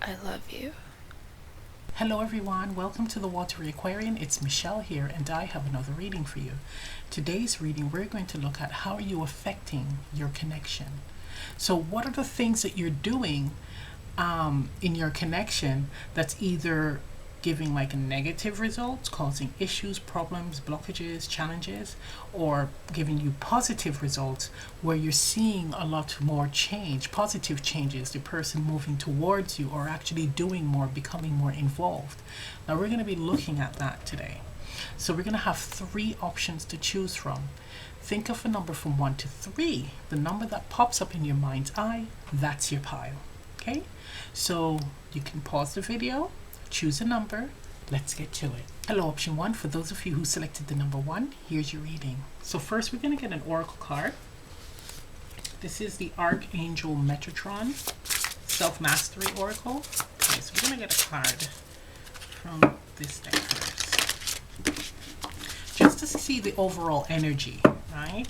I love you. Hello everyone, welcome to the Watery Aquarian. It's Michelle here and I have another reading for you. Today's reading we're going to look at how are you affecting your connection. So what are the things that you're doing in your connection that's either giving like negative results, causing issues, problems, blockages, challenges, or giving you positive results where you're seeing a lot more change, positive changes, the person moving towards you or actually doing more, becoming more involved. Now we're going to be looking at that today. So we're going to have three options to choose from. Think of a number from 1 to 3. The number that pops up in your mind's eye, that's your pile. Okay, so you can pause the video, choose a number. Let's get to it. Hello, option 1. For those of you who selected the number 1, here's your reading. So first we're going to get an oracle card. This is the Archangel Metatron Self-Mastery Oracle. Okay, so we're going to get a card from this deck first. Just to see the overall energy, right?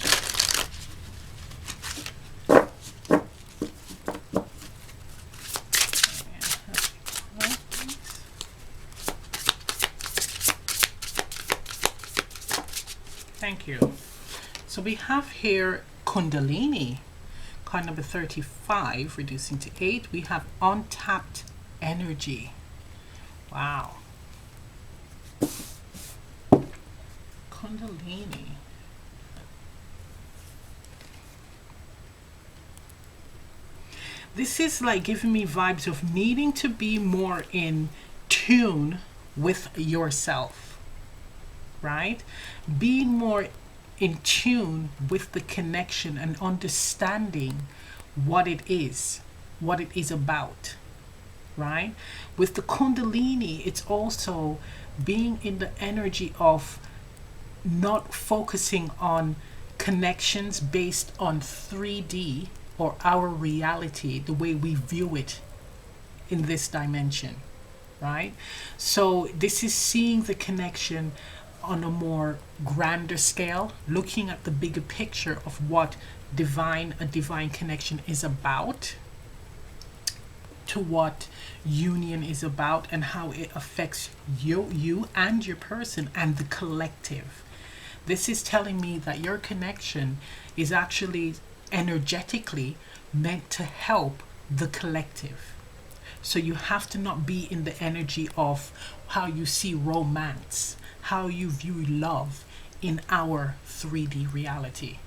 Thank you. So we have here Kundalini, card number 35, reducing to 8. We have untapped energy. Wow. Kundalini. This is like giving me vibes of needing to be more in tune with yourself. Right? Being more in tune with the connection and understanding what it is about, right? With the Kundalini, it's also being in the energy of not focusing on connections based on 3D or our reality, the way we view it in this dimension, right? So this is seeing the connection on a more grander scale, looking at the bigger picture of what a divine connection is about, to what union is about and how it affects you and your person and the collective. This is telling me that your connection is actually energetically meant to help the collective. So you have to not be in the energy of how you see romance, how you view love in our 3D reality.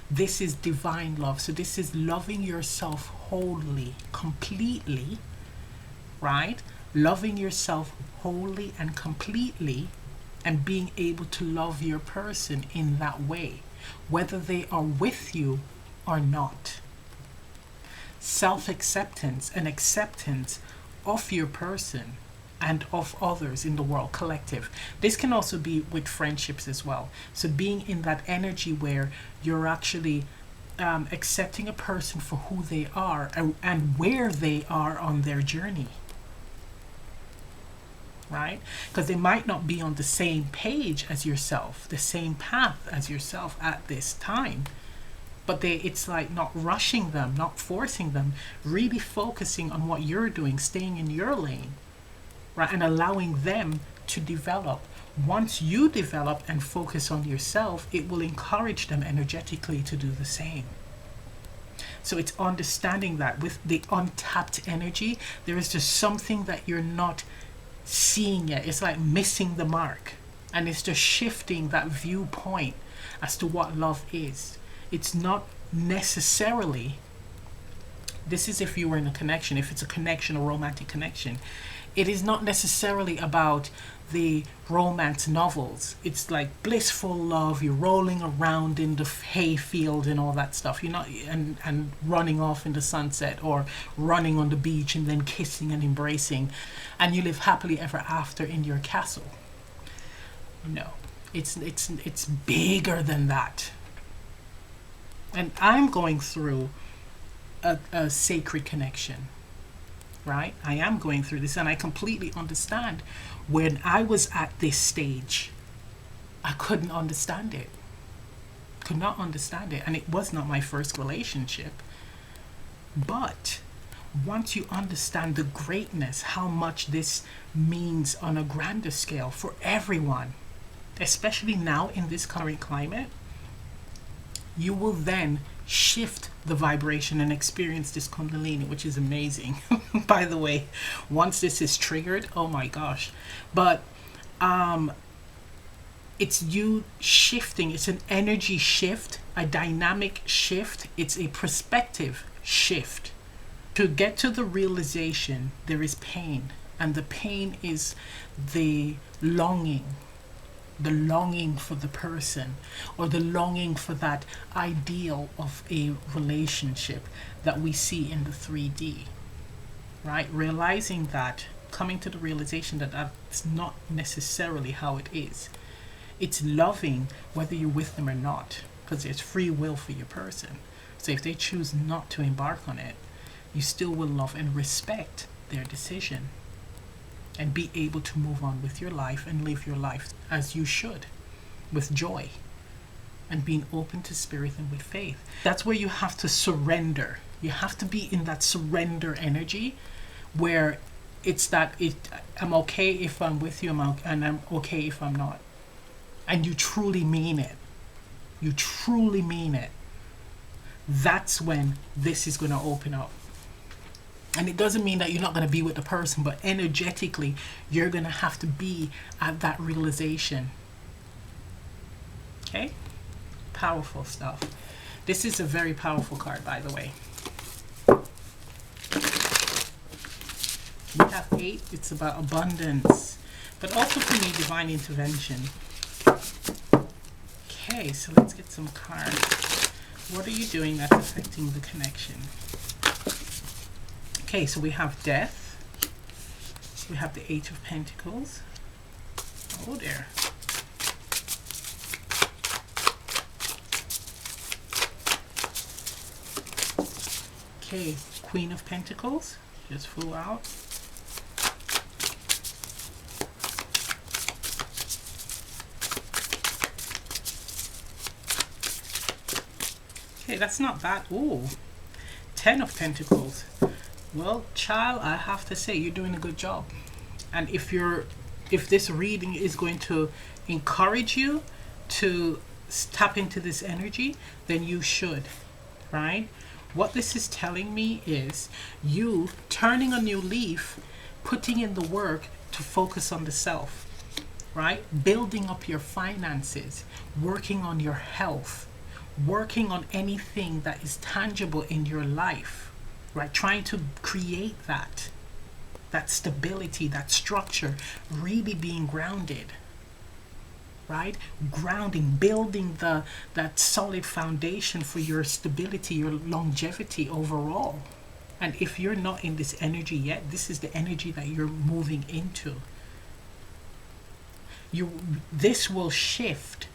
This is divine love. So this is loving yourself wholly, completely, right? Loving yourself wholly and completely and being able to love your person in that way, whether they are with you or not. Self-acceptance and acceptance of your person and of others in the world, collective. This can also be with friendships as well. So being in that energy where you're actually accepting a person for who they are and where they are on their journey, right? Because they might not be on the same page as yourself, the same path as yourself at this time. But it's like not rushing them, not forcing them, really focusing on what you're doing, staying in your lane, right? And allowing them to develop. Once you develop and focus on yourself, it will encourage them energetically to do the same. So it's understanding that with the untapped energy, there is just something that you're not seeing yet. It's like missing the mark. And it's just shifting that viewpoint as to what love is. It's not necessarily, this is if you were in a connection, if it's a connection, a romantic connection, it is not necessarily about the romance novels. It's like blissful love, you're rolling around in the hay field and all that stuff. You're not and running off in the sunset or running on the beach and then kissing and embracing and you live happily ever after in your castle. No, it's bigger than that. And I'm going through a sacred connection, right? I am going through this and I completely understand. When I was at this stage, I couldn't understand it. Could not understand it. And it was not my first relationship. But once you understand the greatness, how much this means on a grander scale for everyone, especially now in this current climate, you will then shift the vibration and experience this kundalini, which is amazing. By the way, once this is triggered, oh my gosh. But it's you shifting. It's an energy shift, a dynamic shift. It's a perspective shift. To get to the realization, there is pain, and the pain is the longing for the person, or the longing for that ideal of a relationship that we see in the 3D, right? Realizing that, coming to the realization that that's not necessarily how it is. It's loving whether you're with them or not, because there's free will for your person. So if they choose not to embark on it, you still will love and respect their decision, and be able to move on with your life and live your life as you should, with joy and being open to spirit and with faith. That's where you have to surrender. You have to be in that surrender energy, where it's that I'm okay if I'm with you, and I'm okay if I'm not. And you truly mean it. You truly mean it. That's when this is going to open up. And it doesn't mean that you're not going to be with the person, but energetically, you're going to have to be at that realization. Okay? Powerful stuff. This is a very powerful card, by the way. We have 8. It's about abundance, but also for me, divine intervention. Okay, so let's get some cards. What are you doing that's affecting the connection? Okay, so we have death. We have the 8 of Pentacles. Oh, there. Okay, Queen of Pentacles. Just flew out. Okay, that's not bad. Ooh, 10 of Pentacles. Well, child, I have to say you're doing a good job. And if this reading is going to encourage you to tap into this energy, then you should, right? What this is telling me is you turning a new leaf, putting in the work to focus on the self, right? Building up your finances, working on your health, working on anything that is tangible in your life. Right, trying to create that stability, that structure, really being grounded, right? Grounding, building that solid foundation for your stability, your longevity overall. And if you're not in this energy yet, this is the energy that you're moving into. This will shift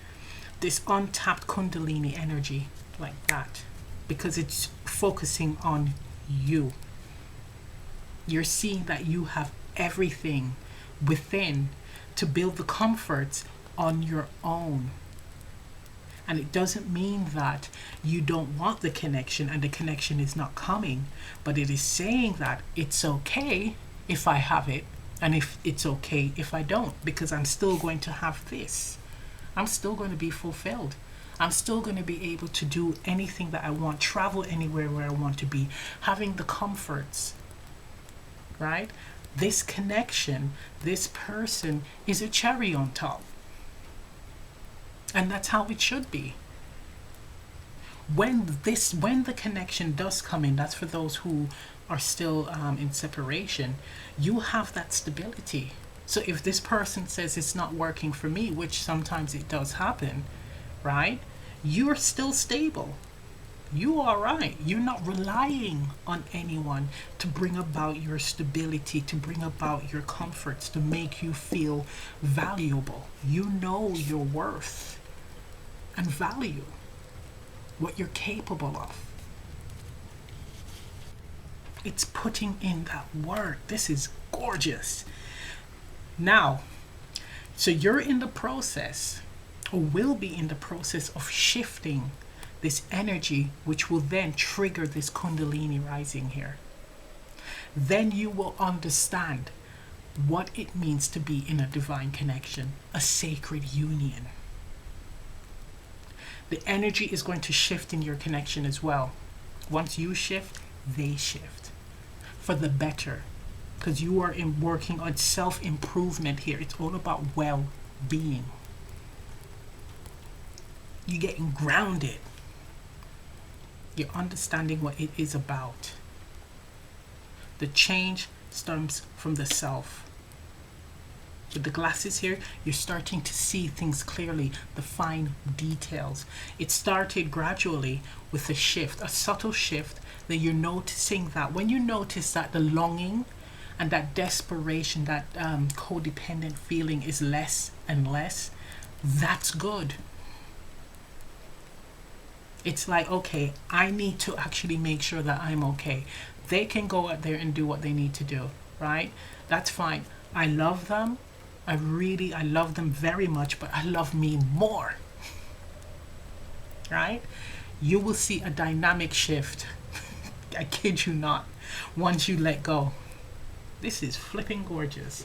this untapped Kundalini energy like that, because it's focusing on you. You're seeing that you have everything within to build the comforts on your own. And it doesn't mean that you don't want the connection and the connection is not coming, but it is saying that it's okay if I have it, and if it's okay if I don't, because I'm still going to have this. I'm still going to be fulfilled. I'm still going to be able to do anything that I want, travel anywhere where I want to be, having the comforts, right? This connection, this person is a cherry on top. And that's how it should be. When the connection does come in, that's for those who are still in separation, you have that stability. So if this person says it's not working for me, which sometimes it does happen, right? You're still stable. You are right. You're not relying on anyone to bring about your stability, to bring about your comforts, to make you feel valuable. You know your worth and value, what you're capable of. It's putting in that work. This is gorgeous. Now, so you're in the process, or will be in the process of shifting this energy, which will then trigger this Kundalini rising here. then you will understand what it means to be in a divine connection, a sacred union. The energy is going to shift in your connection as well. Once you shift, they shift for the better, because you are working on self-improvement here. It's all about well-being. You're getting grounded. You're understanding what it is about. The change stems from the self. With the glasses here, you're starting to see things clearly, the fine details. It started gradually with a shift, a subtle shift, that you're noticing that when you notice that the longing and that desperation, that codependent feeling is less and less, that's good. It's like, okay, I need to actually make sure that I'm okay. They can go out there and do what they need to do, right? That's fine. I love them. I love them very much, but I love me more, right? You will see a dynamic shift. I kid you not, once you let go. This is flipping gorgeous.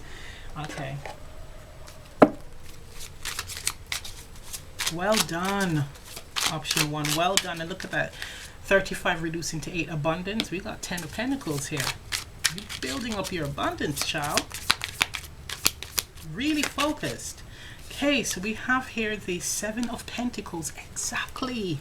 Okay. Well done. Option 1, well done. And look at that. 35 reducing to 8, abundance. We got 10 of Pentacles here. You're building up your abundance, child. Really focused. Okay, so we have here the 7 of Pentacles. Exactly.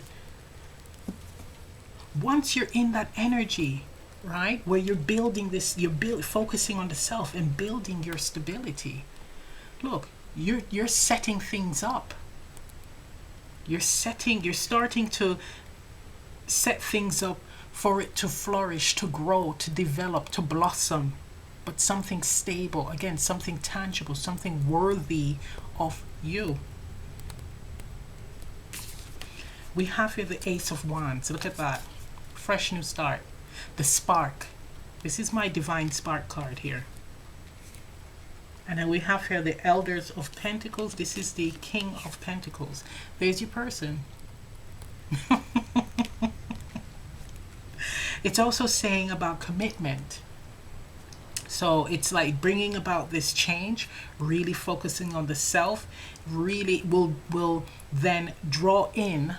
Once you're in that energy, right, where you're building this, you're focusing on the self and building your stability. Look, you're setting things up. You're starting to set things up for it to flourish, to grow, to develop, to blossom. But something stable, again, something tangible, something worthy of you. We have here the Ace of Wands. Look at that. Fresh new start. The spark. This is my divine spark card here. And then we have here the Elders of Pentacles. This is the King of Pentacles. There's your person. It's also saying about commitment. So it's like bringing about this change, really focusing on the self, really will then draw in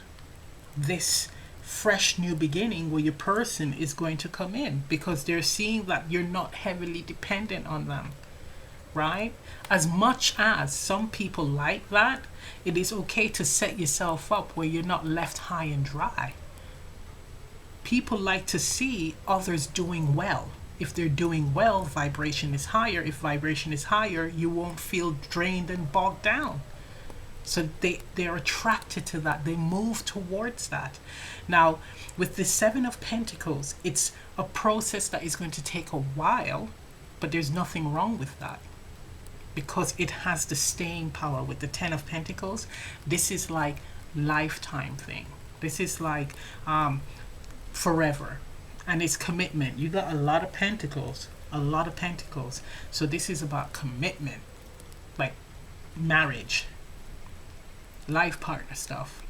this fresh new beginning where your person is going to come in, because they're seeing that you're not heavily dependent on them. Right? As much as some people like that, it is okay to set yourself up where you're not left high and dry. People like to see others doing well. If they're doing well, vibration is higher. If vibration is higher, you won't feel drained and bogged down. So they're attracted to that. They move towards that. Now, with the 7 of Pentacles, it's a process that is going to take a while, but there's nothing wrong with that, because it has the staying power. With the 10 of Pentacles, this is like lifetime thing. This is like forever. And it's commitment. You got a lot of Pentacles. A lot of Pentacles. So this is about commitment. Like marriage. Life partner stuff.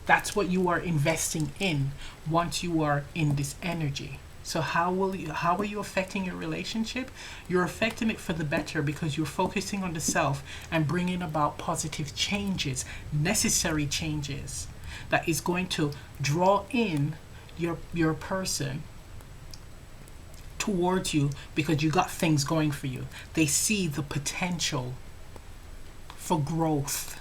That's what you are investing in once you are in this energy. So how are you affecting your relationship? You're affecting it for the better, because you're focusing on the self and bringing about positive changes, necessary changes, that is going to draw in your person towards you, because you got things going for you. They see the potential for growth.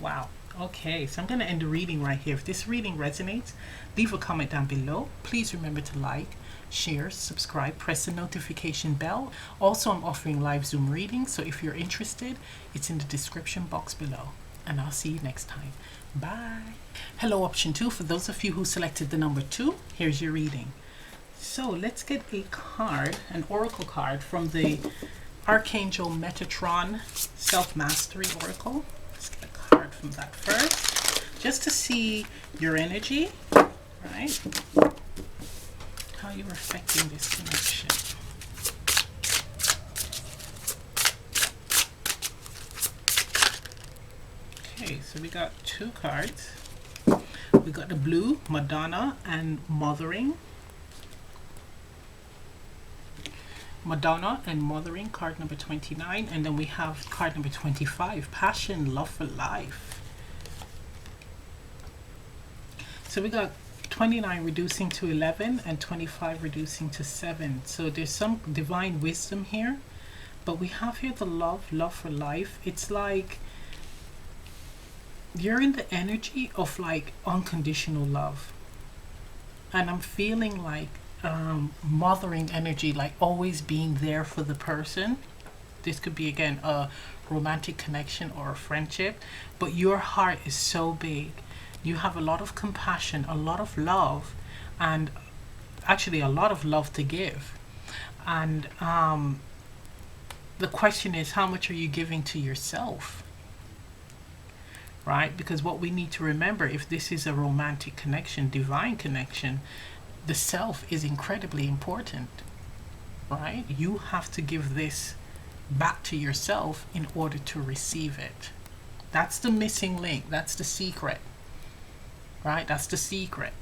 Wow. Okay, so I'm going to end the reading right here. If this reading resonates, leave a comment down below. Please remember to like, share, subscribe, press the notification bell. Also, I'm offering live Zoom readings, so if you're interested, it's in the description box below. And I'll see you next time. Bye. Hello, option 2. For those of you who selected the number 2, here's your reading. So let's get a card, an oracle card from the Archangel Metatron Self-Mastery Oracle. Let's get a card from that first, just to see your energy, right? How you're affecting this connection. Okay, so we got 2 cards. We got the blue, Madonna and mothering. Madonna and mothering, card number 29. And then we have card number 25, passion, love for life. So we got 29 reducing to 11 and 25 reducing to 7. So there's some divine wisdom here. But we have here the love for life. It's like you're in the energy of like unconditional love. And I'm feeling like mothering energy, like always being there for the person. This could be, again, a romantic connection or a friendship. But your heart is so big. You have a lot of compassion, a lot of love, and actually a lot of love to give. And the question is, how much are you giving to yourself? Right? Because what we need to remember, if this is a romantic connection, divine connection, the self is incredibly important. Right? You have to give this back to yourself in order to receive it. That's the missing link. That's the secret. Right? That's the secret.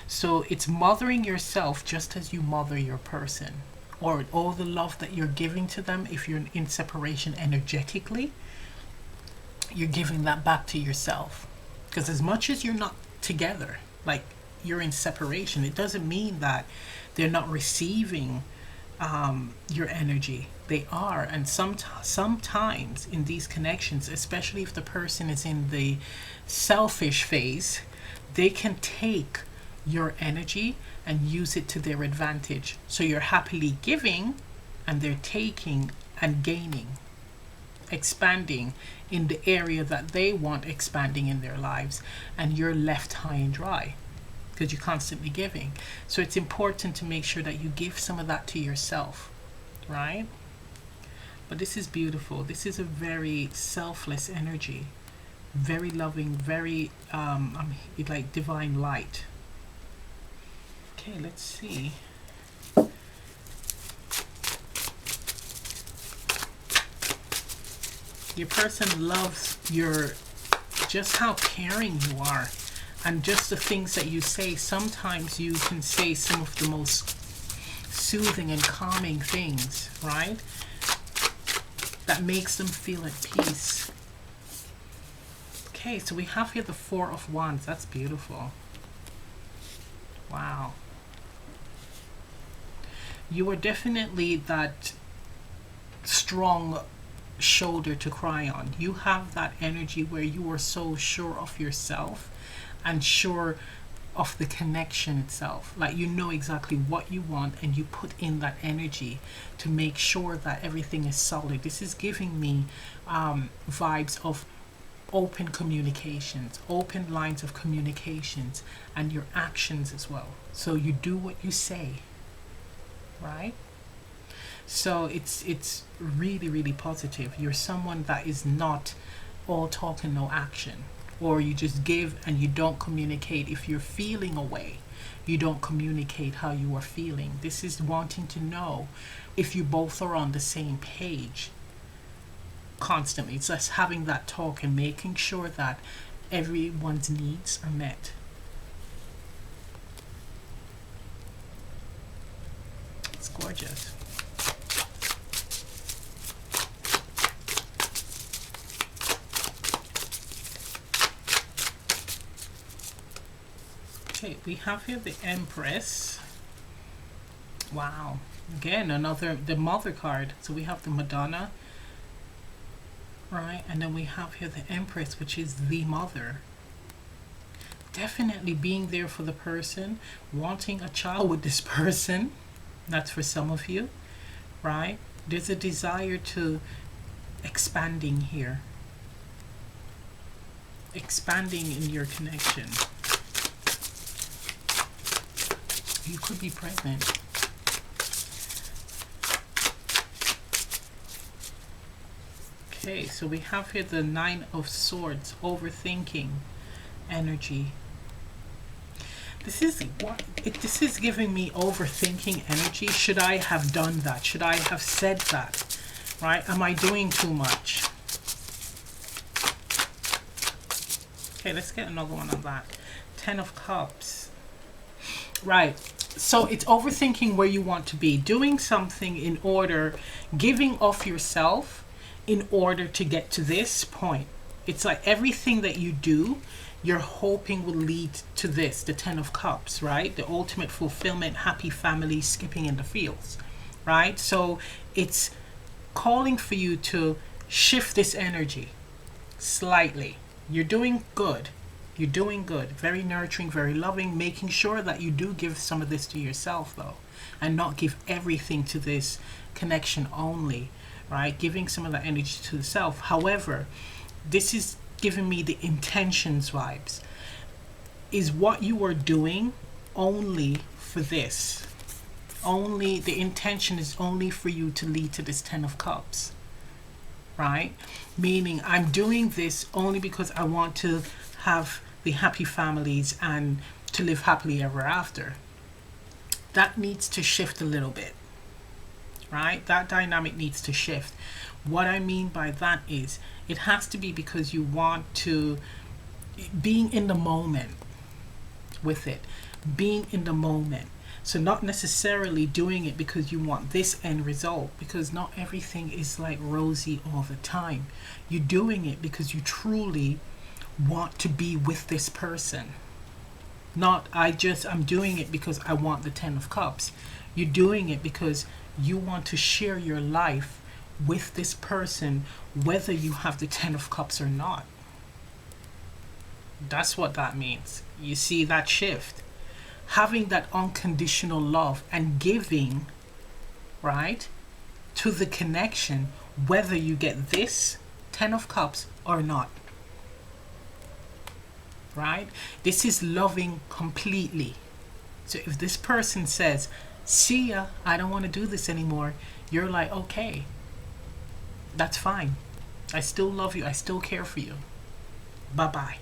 So it's mothering yourself just as you mother your person, or all the love that you're giving to them. If you're in separation energetically, you're giving that back to yourself. Because as much as you're not together, like you're in separation, it doesn't mean that they're not receiving your energy. They are. And sometimes in these connections, especially if the person is in the selfish phase, they can take your energy and use it to their advantage. So you're happily giving and they're taking and gaining, expanding in the area that they want expanding in their lives, and you're left high and dry because you're constantly giving. So it's important to make sure that you give some of that to yourself, right? But this is beautiful. This is a very selfless energy, very loving, very like divine light. Okay, let's see. Your person loves just how caring you are, and just the things that you say. Sometimes you can say some of the most soothing and calming things, right? That makes them feel at peace. Okay, so we have here the Four of Wands. That's beautiful. Wow. You are definitely that strong shoulder to cry on. You have that energy where you are so sure of yourself and sure of the connection itself. Like you know exactly what you want, and you put in that energy to make sure that everything is solid. This is giving me vibes of open communications, open lines of communications, and your actions as well. So you do what you say, right? So it's really, really positive. You're someone that is not all talk and no action, or you just give and you don't communicate. If you're feeling a way, you don't communicate how you are feeling. This is wanting to know if you both are on the same page constantly. It's just having that talk and making sure that everyone's needs are met. It's gorgeous. Okay, we have here the Empress. Wow. Again, the Mother card. So we have the Madonna, right? And then we have here the Empress, which is the Mother. Definitely being there for the person, wanting a child with this person. That's for some of you, right? There's a desire to expanding here. Expanding in your connection. You could be pregnant. Okay, so we have here the Nine of Swords, overthinking energy. This is giving me overthinking energy. Should I have done that? Should I have said that? Right? Am I doing too much? Okay, let's get another one on that. Ten of Cups. Right. So it's overthinking where you want to be, doing something in order, giving off yourself in order to get to this point. It's like everything that you do, you're hoping will lead to this, the Ten of Cups, right? The ultimate fulfillment, happy family, skipping in the fields, right? So it's calling for you to shift this energy slightly. You're doing good. You're doing good. Very nurturing, very loving, making sure that you do give some of this to yourself though, and not give everything to this connection only, right? Giving some of that energy to the self. However, this is giving me the intentions vibes. Is what you are doing only for this? Only the intention is only for you to lead to this Ten of Cups, right? Meaning I'm doing this only because I want to have the happy families and to live happily ever after. That needs to shift a little bit, right? That dynamic needs to shift. What I mean by that is it has to be because you want to, being in the moment with it, being in the moment. So not necessarily doing it because you want this end result, because not everything is like rosy all the time. You're doing it because you truly want to be with this person. Not I'm doing it because I want the Ten of Cups. You're doing it because you want to share your life with this person, whether you have the Ten of Cups or not. That's what that means. You see that shift? Having that unconditional love and giving, right, to the connection, whether you get this Ten of Cups or not. Right? This is loving completely. So if this person says, see ya, I don't want to do this anymore, you're like, okay, that's fine. I still love you. I still care for you. Bye-bye.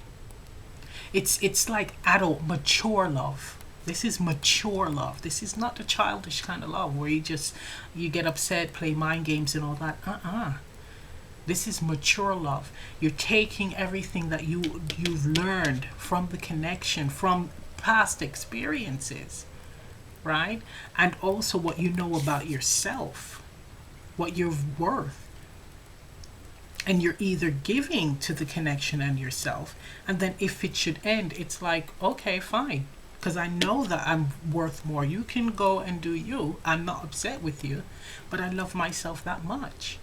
It's like adult, mature love. This is mature love. This is not the childish kind of love where you get upset, play mind games and all that. This is mature love. You're taking everything that you've learned from the connection, from past experiences, right? And also what you know about yourself, what you're worth. And you're either giving to the connection and yourself, and then if it should end, it's like, okay, fine. Because I know that I'm worth more. You can go and do you. I'm not upset with you, but I love myself that much.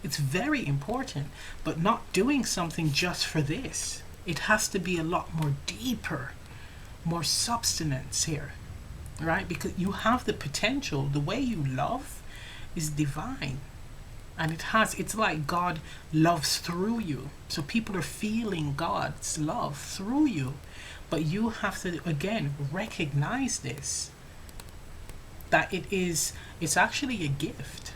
It's very important, but not doing something just for this. It has to be a lot more deeper, more substance here, right? Because you have the potential. The way you love is divine. And it's like God loves through you. So people are feeling God's love through you. But you have to, again, recognize this. That it's actually a gift.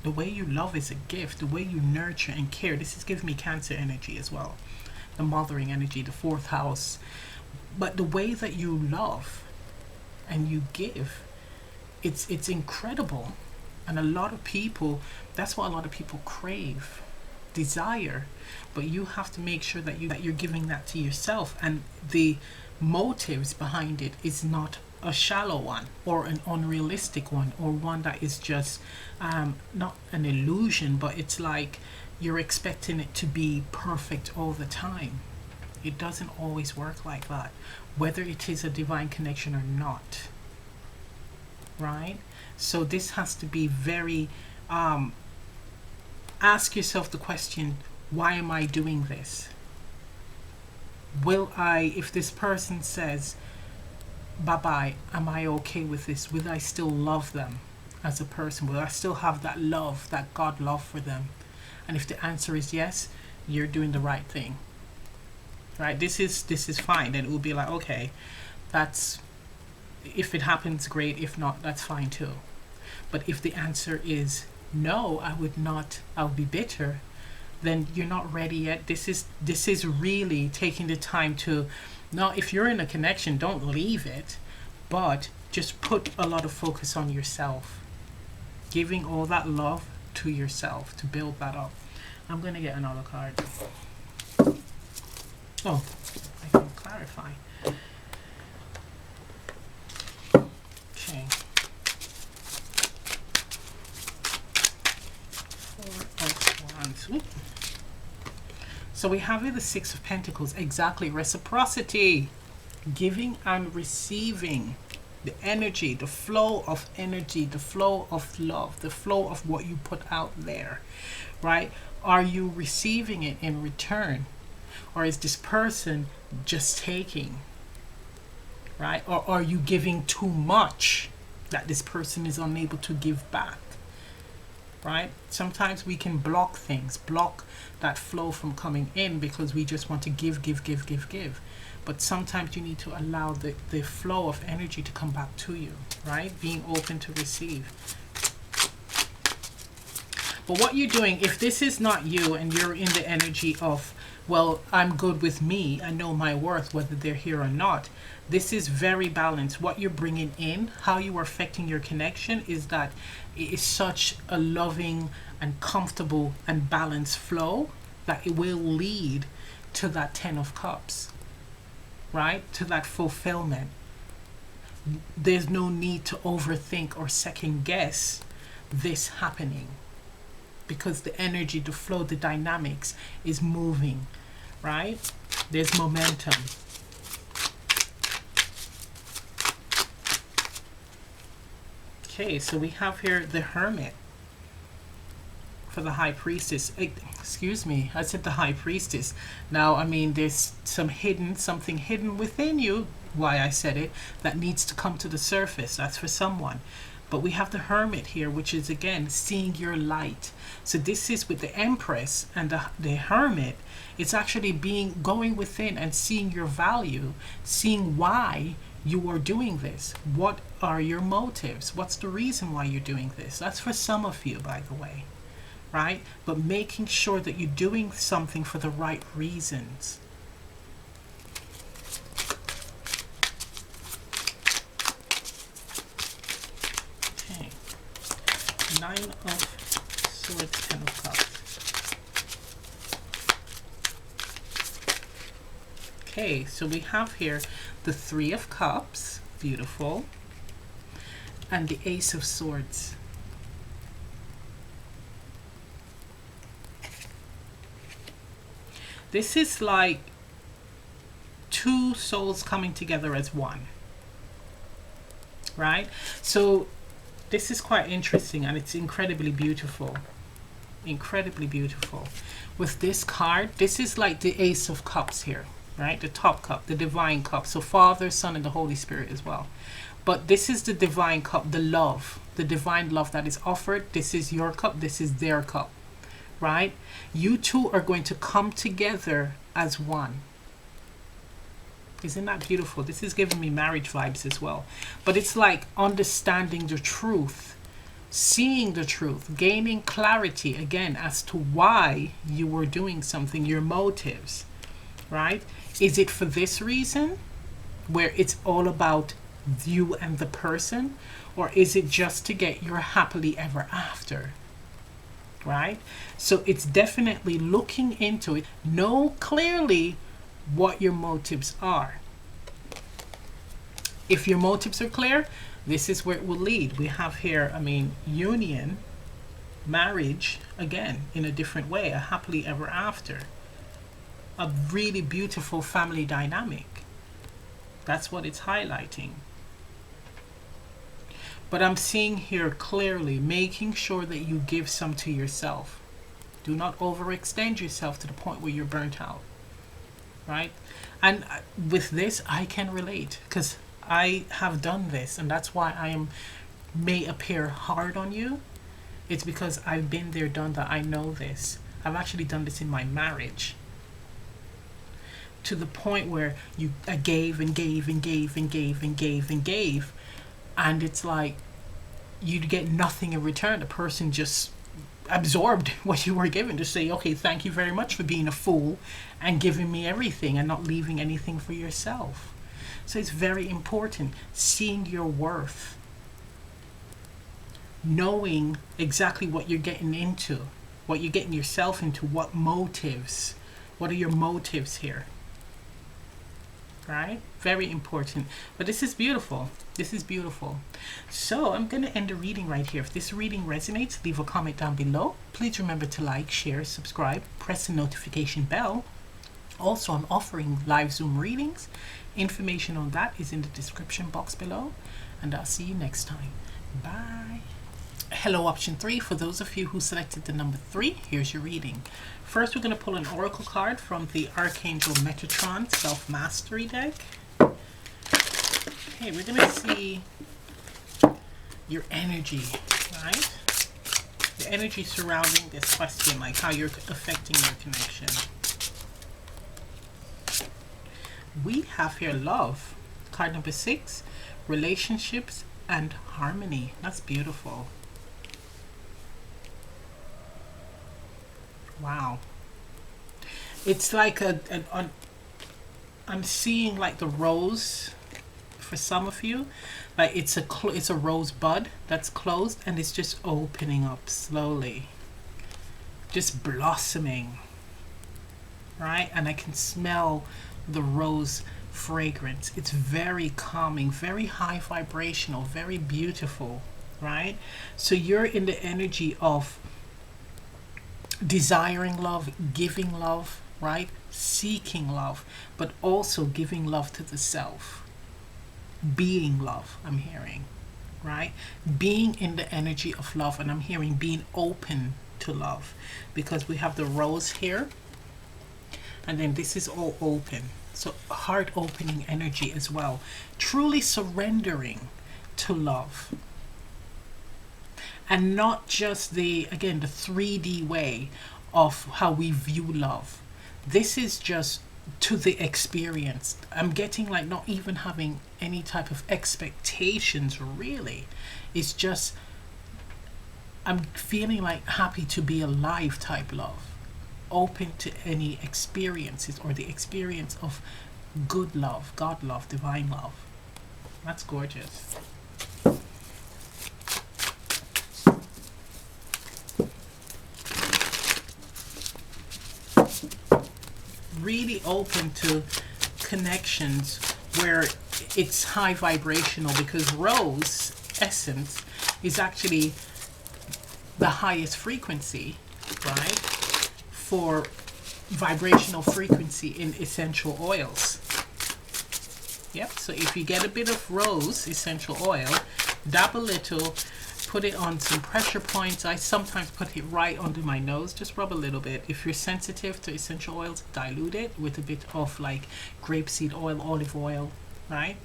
The way you love is a gift. The way you nurture and care. This is giving me Cancer energy as well. The mothering energy, the fourth house. But the way that you love and you give, it's incredible. And a lot of people, that's what a lot of people crave, desire. But you have to make sure that you're giving that to yourself. And the motives behind it is not a shallow one or an unrealistic one or one that is just not an illusion, but it's like you're expecting it to be perfect all the time. It doesn't always work like that, whether it is a divine connection or not, right? So this has to be very ask yourself the question, why am I doing this? Will I, if this person says bye-bye, am I okay with this? Will I still love them as a person? Will I still have that love, that God love for them? And if the answer is yes, you're doing the right thing, right? This is fine. And it will be like, okay, that's, if it happens, great. If not, that's fine too. But if the answer is no, I would be bitter, then you're not ready yet. This is really taking the time to, now if you're in a connection, don't leave it, but just put a lot of focus on yourself, giving all that love to yourself to build that up. I'm gonna get another card. Oh, I can clarify. Okay. 4 of Wands. Oop. So we have here the Six of Pentacles. Exactly. Reciprocity. Giving and receiving. The energy, the flow of energy, the flow of love, the flow of what you put out there, right? Are you receiving it in return? Or is this person just taking, right? Or are you giving too much that this person is unable to give back, right? Sometimes we can block things, block that flow from coming in because we just want to give. But sometimes you need to allow the flow of energy to come back to you, right? Being open to receive. But what you're doing, if this is not you and you're in the energy of, well, I'm good with me, I know my worth, whether they're here or not, this is very balanced. What you're bringing in, how you are affecting your connection is that it is such a loving and comfortable and balanced flow that it will lead to that 10 of Cups. Right? To that fulfillment. There's no need to overthink or second guess this happening because the energy, the flow, the dynamics is moving, right? There's momentum. Okay, so we have here the Hermit for the High Priestess. Excuse me, I said the High Priestess. Now, I mean, there's something hidden within you, why I said it, that needs to come to the surface. That's for someone. But we have the Hermit here, which is, again, seeing your light. So this is with the Empress and the Hermit. It's actually going within and seeing your value, seeing why you are doing this. What are your motives? What's the reason why you're doing this? That's for some of you, by the way. Right? But making sure that you're doing something for the right reasons. Okay. 9 of Swords, 10 of Cups. Okay, so we have here the 3 of Cups, beautiful, and the Ace of Swords. This is like two souls coming together as one, right? So this is quite interesting and it's incredibly beautiful. Incredibly beautiful. With this card, this is like the Ace of Cups here, right? The top cup, the divine cup. So Father, Son, and the Holy Spirit as well. But this is the divine cup, the love, the divine love that is offered. This is your cup, this is their cup. Right? You two are going to come together as one. Isn't that beautiful? This is giving me marriage vibes as well. But it's like understanding the truth, seeing the truth, gaining clarity again as to why you were doing something, your motives. Right? Is it for this reason where it's all about you and the person? Or is it just to get your happily ever after? Right? So it's definitely looking into it. Know clearly what your motives are. If your motives are clear, this is where it will lead. We have here, I mean, union, marriage, again, in a different way, a happily ever after. A really beautiful family dynamic. That's what it's highlighting. But I'm seeing here clearly, making sure that you give some to yourself. Do not overextend yourself to the point where you're burnt out. Right? And with this, I can relate because I have done this. And that's why may appear hard on you. It's because I've been there, done that. I know this. I've actually done this in my marriage. To the point where I gave and gave and gave and gave and gave and gave. And it's like you'd get nothing in return. The person just absorbed what you were given to say, okay, thank you very much for being a fool and giving me everything and not leaving anything for yourself. So it's very important seeing your worth, knowing exactly what you're getting into, what you're getting yourself into, what motives, what are your motives here? right? Very important. But this is beautiful. This is beautiful. So I'm going to end the reading right here. If this reading resonates, leave a comment down below. Please remember to like, share, subscribe, press the notification bell. Also, I'm offering live Zoom readings. Information on that is in the description box below. And I'll see you next time. Bye. Hello, option 3. For those of you who selected the number 3, here's your reading. First, we're going to pull an oracle card from the Archangel Metatron Self-Mastery deck. Okay, we're going to see your energy, right? The energy surrounding this question, like how you're affecting your connection. We have here love. Card number 6, relationships and harmony. That's beautiful. Wow. It's like I'm seeing like the rose for some of you. Like it's a rose bud that's closed and it's just opening up slowly. Just blossoming. Right? And I can smell the rose fragrance. It's very calming, very high vibrational, very beautiful, right? So you're in the energy of desiring love, giving love, right? Seeking love, but also giving love to the self. Being love, I'm hearing, right? Being in the energy of love, and I'm hearing being open to love, because we have the rose here, and then this is all open. So heart opening energy as well. Truly surrendering to love. And not just the 3D way of how we view love. This is just to the experience. I'm getting like not even having any type of expectations really. It's just, I'm feeling like happy to be alive type love. Open to any experiences or the experience of good love, God love, divine love. That's gorgeous. Really open to connections where it's high vibrational, because rose essence is actually the highest frequency, right, for vibrational frequency in essential oils. Yep, so if you get a bit of rose essential oil, dab a little, put it on some pressure points. I sometimes put it right under my nose, just rub a little bit. If you're sensitive to essential oils, dilute it with a bit of like grapeseed oil, olive oil, right?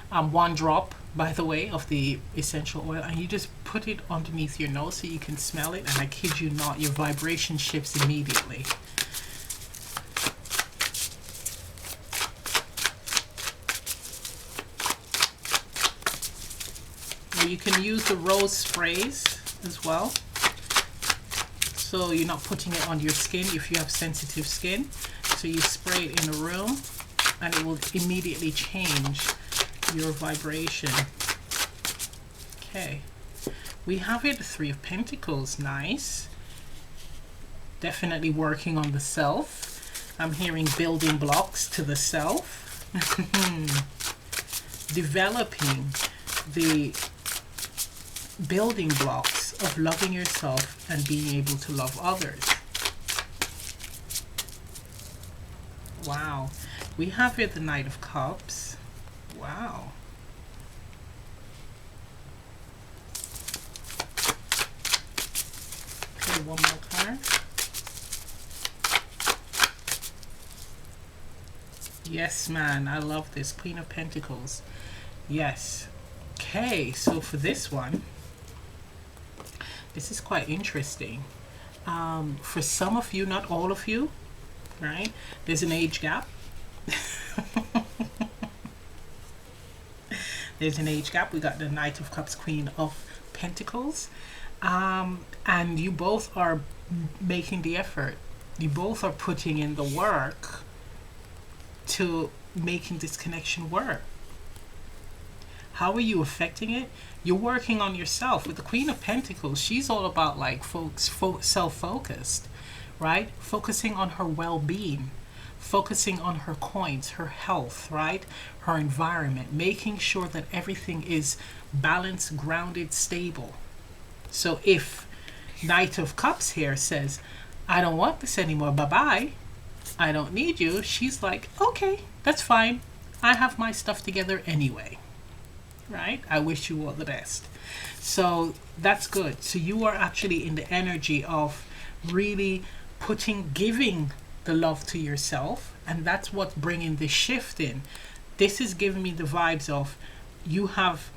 1 drop, by the way, of the essential oil, and you just put it underneath your nose so you can smell it, and I kid you not, your vibration shifts immediately. You can use the rose sprays as well, so you're not putting it on your skin if you have sensitive skin. So you spray it in a room and it will immediately change your vibration. Okay, we have here the 3 of Pentacles. Nice. Definitely working on the self. I'm hearing building blocks to the self. Developing the building blocks of loving yourself and being able to love others. Wow. We have here the Knight of Cups. Wow. Okay, 1 more card. Yes, man, I love this. Queen of Pentacles. Yes. Okay, so for this one, this is quite interesting. For some of you, not all of you, right? There's an age gap. There's an age gap. We got the Knight of Cups, Queen of Pentacles. And you both are making the effort. You both are putting in the work to making this connection work. How are you affecting it? You're working on yourself. With the Queen of Pentacles, she's all about like folks self-focused, right? Focusing on her well-being, focusing on her coins, her health, right? Her environment, making sure that everything is balanced, grounded, stable. So if Knight of Cups here says, I don't want this anymore, bye-bye, I don't need you, she's like, okay, that's fine. I have my stuff together anyway, right? I wish you all the best. So that's good. So you are actually in the energy of really giving the love to yourself, and that's what's bringing this shift in. This is giving me the vibes of you have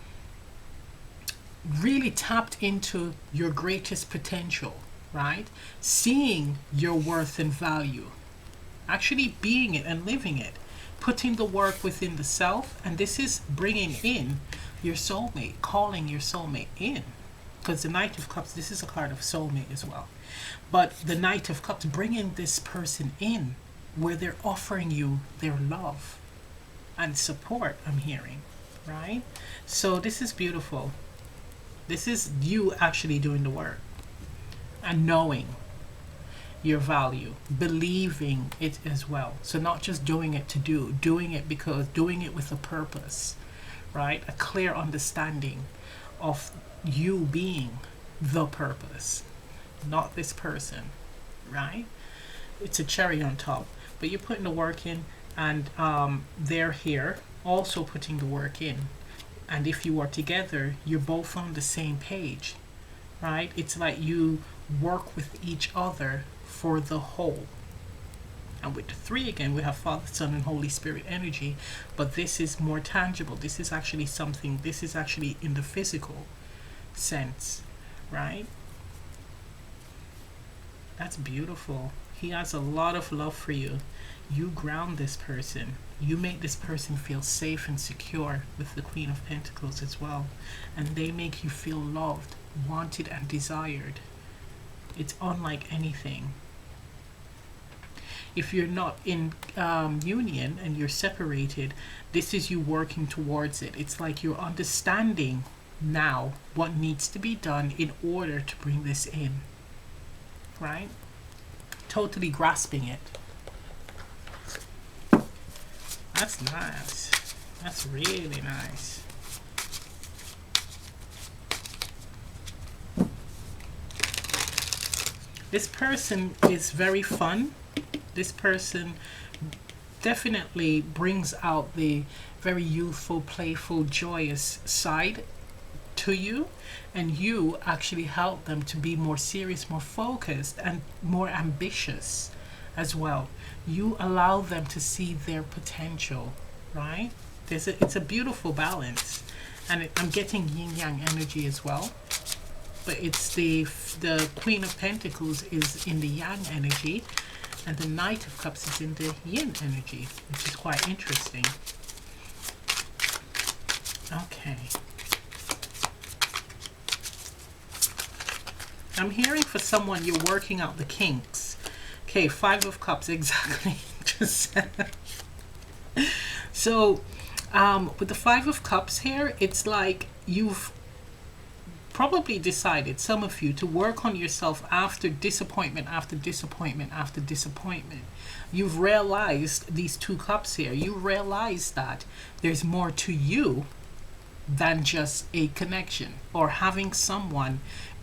really tapped into your greatest potential, right? Seeing your worth and value, actually being it and living it, putting the work within the self, and this is bringing in your soulmate, calling your soulmate in. Because the Knight of Cups, this is a card of soulmate as well. But the Knight of Cups, bringing this person in where they're offering you their love and support, I'm hearing, right? So this is beautiful. This is you actually doing the work and knowing your value, believing it as well. So not just doing it to doing it because doing it with a purpose, right? A clear understanding of you being the purpose, not this person, right? It's a cherry on top, but you're putting the work in, and they're here also putting the work in. And if you are together, you're both on the same page, right? It's like you work with each other for the whole. And with the three again, we have Father, Son, and Holy Spirit energy, but this is more tangible. This is actually something, this is actually in the physical sense, right? That's beautiful. He has a lot of love for you. You ground this person. You make this person feel safe and secure with the Queen of Pentacles as well. And they make you feel loved, wanted, and desired. It's unlike anything. If you're not in union and you're separated, this is you working towards it. It's like you're understanding now what needs to be done in order to bring this in, right? Totally grasping it. That's nice. That's really nice. This person is very fun. This person definitely brings out the very youthful, playful, joyous side to you, and you actually help them to be more serious, more focused, and more ambitious as well. You allow them to see their potential, right? It's a beautiful balance, and I'm getting yin yang energy as well. But it's the Queen of Pentacles is in the yang energy, and the Knight of Cups is in the yin energy, which is quite interesting. Okay. I'm hearing for someone you're working out the kinks. Okay, Five of Cups, exactly. Just so, with the Five of Cups here, it's like you've probably decided, some of you, to work on yourself after disappointment, after disappointment, after disappointment. You've realized these two cups here. You realize that there's more to you than just a connection or having someone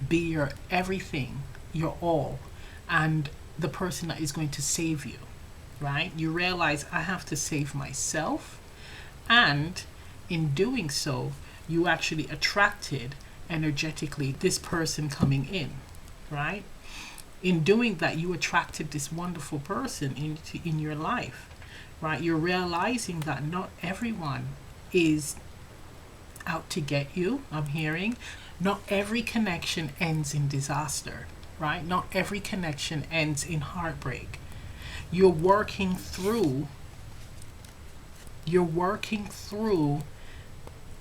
be your everything, your all, and the person that is going to save you, right? You realize I have to save myself, and in doing so, you actually attracted energetically this person coming in, right? In doing that, you attracted this wonderful person in your life, right? You're realizing that not everyone is out to get you. I'm hearing not every connection ends in disaster, right? Not every connection ends in heartbreak. You're working through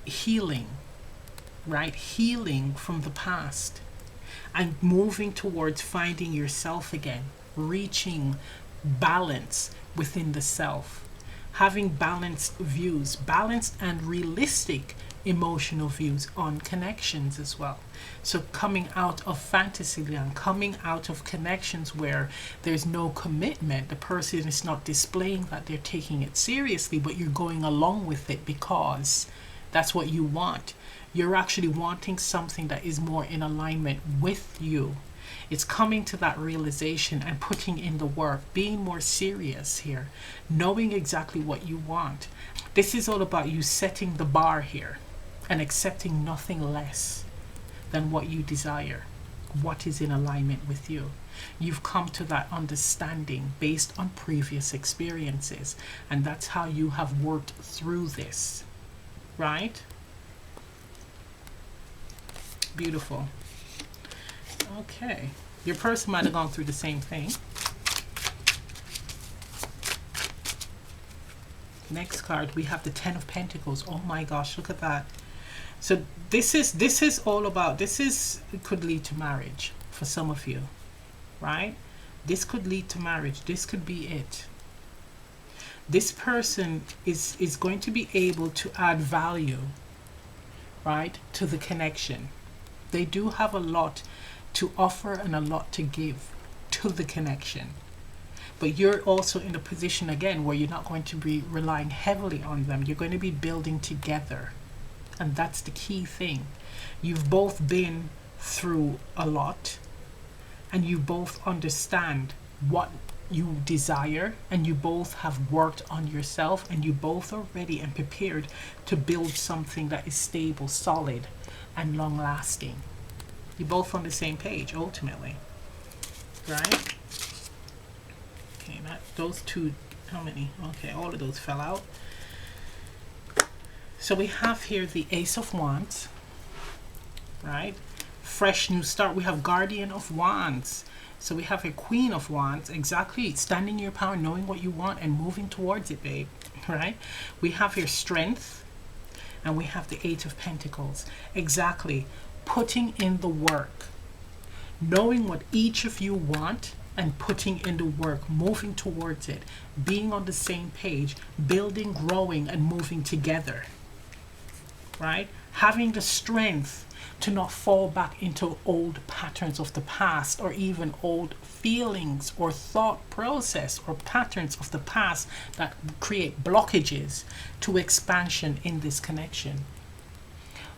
healing, right? Healing from the past and moving towards finding yourself again, reaching balance within the self, having balanced views, balanced and realistic emotional views on connections as well. So coming out of fantasy land, coming out of connections where there's no commitment, the person is not displaying that they're taking it seriously, but you're going along with it because that's what you want. You're actually wanting something that is more in alignment with you. It's coming to that realization and putting in the work, being more serious here, knowing exactly what you want. This is all about you setting the bar here and accepting nothing less than what you desire, what is in alignment with you. You've come to that understanding based on previous experiences, and that's how you have worked through this, right? Beautiful. Okay, your person might have gone through the same thing. Next card, we have the Ten of Pentacles. Oh my gosh, look at that. So this is all about, it could lead to marriage for some of you, right? This could lead to marriage. This could be it. This person is going to be able to add value, right, to the connection. They do have a lot to offer and a lot to give to the connection. But you're also in a position again where you're not going to be relying heavily on them. You're going to be building together. And that's the key thing. You've both been through a lot, and you both understand what you desire, and you both have worked on yourself, and you both are ready and prepared to build something that is stable, solid, and long lasting. You're both on the same page ultimately, right? Okay, those two, how many? Okay, all of those fell out. So we have here the Ace of Wands, right? Fresh new start. We have Guardian of Wands. So we have a Queen of Wands, exactly, standing in your power, knowing what you want and moving towards it, babe, right? We have here Strength, and we have the Eight of Pentacles. Exactly, putting in the work, knowing what each of you want and putting in the work, moving towards it, being on the same page, building, growing, and moving together, right? Having the strength to not fall back into old patterns of the past, or even old feelings or thought process or patterns of the past that create blockages to expansion in this connection.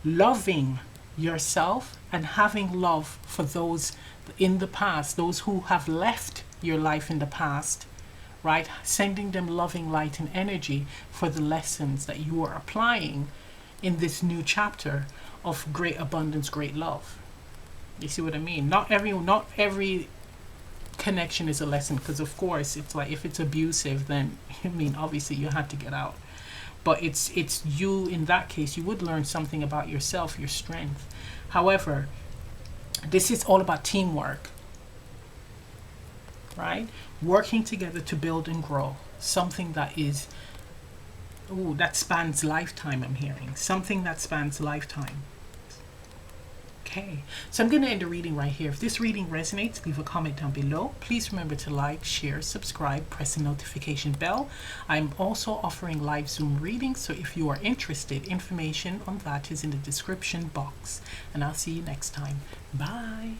Loving yourself and having love for those in the past, those who have left your life in the past, right? Sending them loving light and energy for the lessons that you are applying in this new chapter of great abundance, great love. You see what I mean? Not every connection is a lesson, because of course it's like, if it's abusive, then I mean, obviously you had to get out. But it's you, in that case, you would learn something about yourself, your strength. However, this is all about teamwork, right? Working together to build and grow something that is, that spans lifetime. I'm hearing something that spans lifetime. Okay, so I'm going to end the reading right here. If this reading resonates, leave a comment down below. Please remember to like, share, subscribe, press the notification bell. I'm also offering live Zoom readings, so if you are interested, information on that is in the description box. And I'll see you next time. Bye.